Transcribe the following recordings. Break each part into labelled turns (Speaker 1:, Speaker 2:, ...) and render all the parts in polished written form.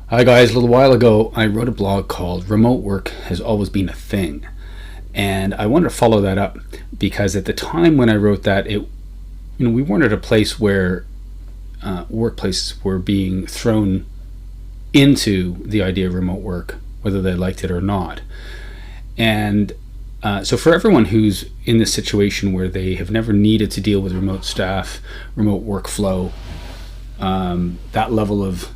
Speaker 1: Hi guys, a little while ago I wrote a blog called Remote Work Has Always Been a Thing. And I wanted to follow that up because at the time when I wrote that, we weren't at a place where workplaces were being thrown into the idea of remote work, whether they liked it or not. And so for everyone who's in this situation where they have never needed to deal with remote staff, remote workflow, that level of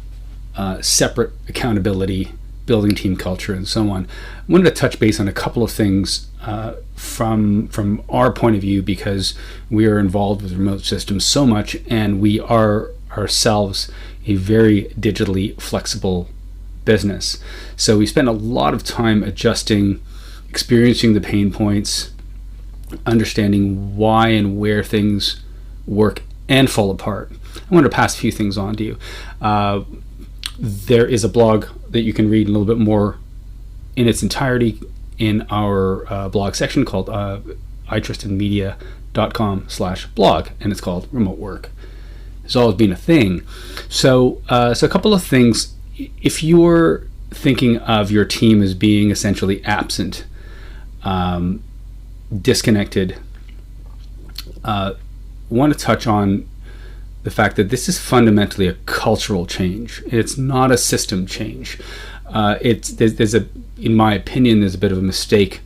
Speaker 1: separate accountability, building team culture, and so on. I wanted to touch base on a couple of things from our point of view because we are involved with remote systems so much, and we are ourselves a very digitally flexible business. So we spend a lot of time adjusting, experiencing the pain points, understanding why and where things work and fall apart. I want to pass a few things on to you. There is a blog that you can read a little bit more in its entirety in our blog section called itrustedmedia.com/blog, and it's called Remote Work. It's always been a thing. So a couple of things. If you're thinking of your team as being essentially absent, disconnected, want to touch on the fact that this is fundamentally a cultural change. It's not a system change. In my opinion, there's a bit of a mistake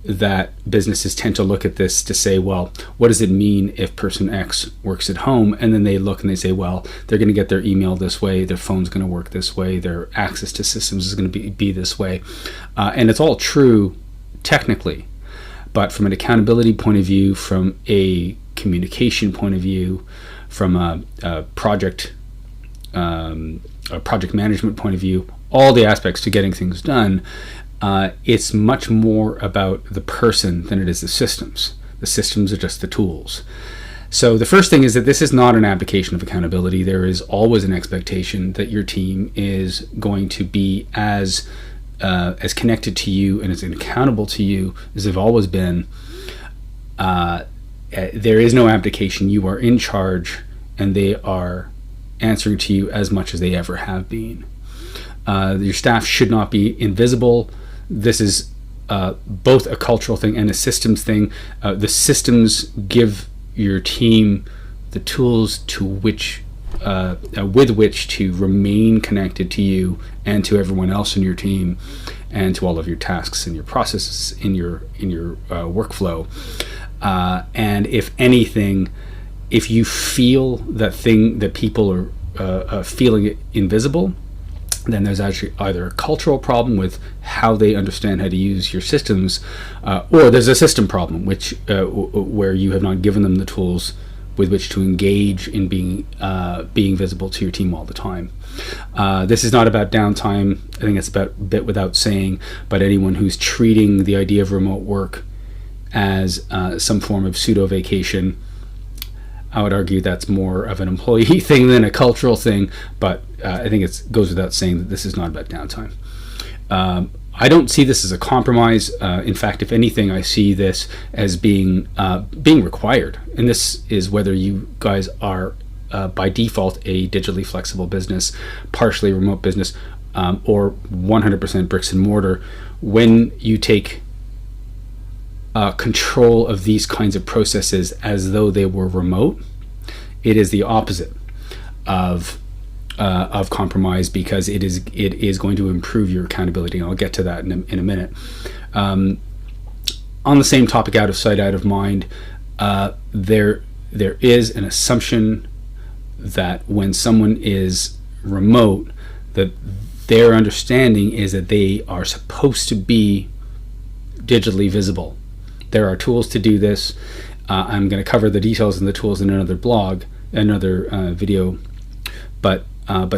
Speaker 1: that businesses tend to look at this to say, well, what does it mean if person X works at home? And then they look and they say, well, they're going to get their email this way, their phone's going to work this way, their access to systems is going to be this way. And it's all true technically, but from an accountability point of view, from a communication point of view, from a project management point of view, all the aspects to getting things done, it's much more about the person than it is the systems. The systems are just the tools. So the first thing is that this is not an abdication of accountability. There is always an expectation that your team is going to be as connected to you and as accountable to you as they've always been. There is no abdication. You are in charge, and they are answering to you as much as they ever have been. Your staff should not be invisible. This is both a cultural thing and a systems thing. The systems give your team the tools with which to remain connected to you and to everyone else in your team, and to all of your tasks and your processes in your workflow. And if anything, if you feel that people are feeling it invisible, then there's actually either a cultural problem with how they understand how to use your systems, or there's a system problem, where you have not given them the tools with which to engage in being visible to your team all the time. This is not about downtime. I think it's about a bit without saying, but anyone who's treating the idea of remote work as some form of pseudo vacation, I would argue that's more of an employee thing than a cultural thing, but I think it goes without saying that this is not about downtime. I don't see this as a compromise. In fact, if anything, I see this as being required. And this is whether you guys are by default a digitally flexible business, partially remote business, or 100% bricks and mortar. When you take control of these kinds of processes as though they were remote, it is the opposite of compromise, because it is going to improve your accountability. And I'll get to that in a minute. On the same topic, out of sight, out of mind, there is an assumption that when someone is remote, that their understanding is that they are supposed to be digitally visible. There are tools to do this. I'm going to cover the details and the tools in another video, but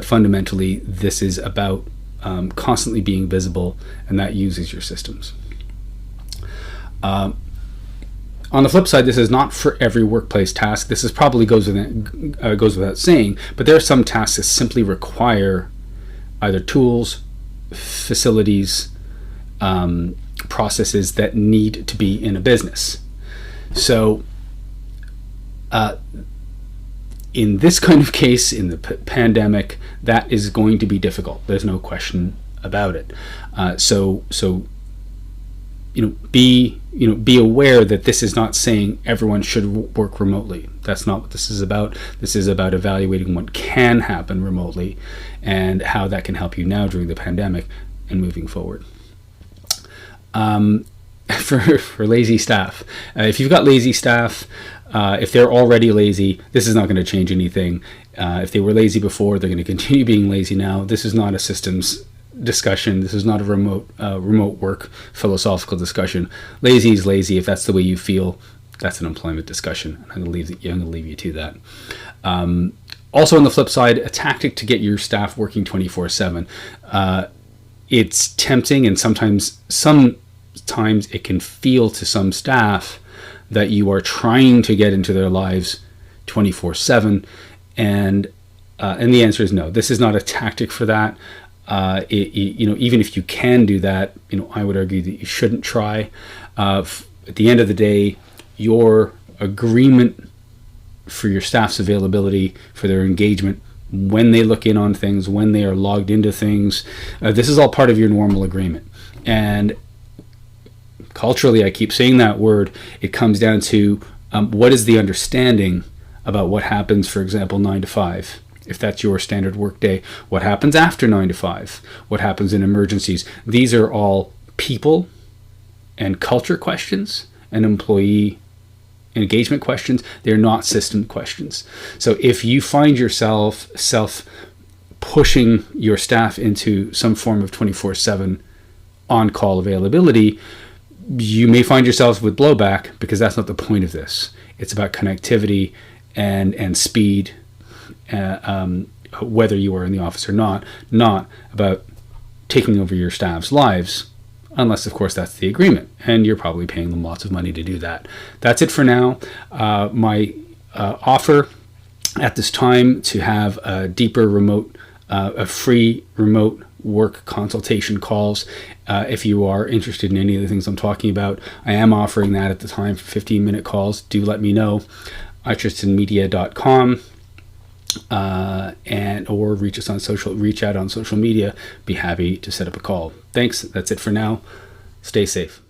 Speaker 1: fundamentally this is about constantly being visible, and that uses your systems. On the flip side, this is not for every workplace task. This probably goes without saying, but there are some tasks that simply require either tools, facilities, processes that need to be in a business. So in this kind of case, in the pandemic, that is going to be difficult. There's no question about it. So be aware that this is not saying everyone should work remotely. That's not what this is about. This is about evaluating what can happen remotely and how that can help you now during the pandemic and moving forward. For lazy staff, if you've got lazy staff, if they're already lazy, this is not going to change anything. If they were lazy before, they're going to continue being lazy now. This is not a systems discussion. This is not a remote work philosophical discussion. Lazy is lazy. If that's the way you feel, that's an employment discussion. I'm going to leave you to that. Also, on the flip side, a tactic to get your staff working 24/7. It's tempting, and sometimes it can feel to some staff that you are trying to get into their lives 24/7, and the answer is no. This is not a tactic for that. Even if you can do that, I would argue that you shouldn't try. At the end of the day, your agreement for your staff's availability, for their engagement, when they look in on things, when they are logged into things, this is all part of your normal agreement. And culturally, I keep saying that word, it comes down to what is the understanding about what happens, for example, 9 to 5. If that's your standard work day, what happens after 9 to 5? What happens in emergencies? These are all people and culture questions and employee engagement questions. They're not system questions. So if you find yourself pushing your staff into some form of 24/7 on-call availability, you may find yourself with blowback, because that's not the point of this. It's about connectivity and speed, whether you are in the office or not about taking over your staff's lives, unless, of course, that's the agreement, and you're probably paying them lots of money to do that. That's it for now. My offer at this time to have a deeper a free remote work consultation calls. If you are interested in any of the things I'm talking about, I am offering that at the time for 15-minute calls. Do let me know. ItchisonMedia.com, or reach out on social media. Be happy to set up a call. Thanks. That's it for now. Stay safe.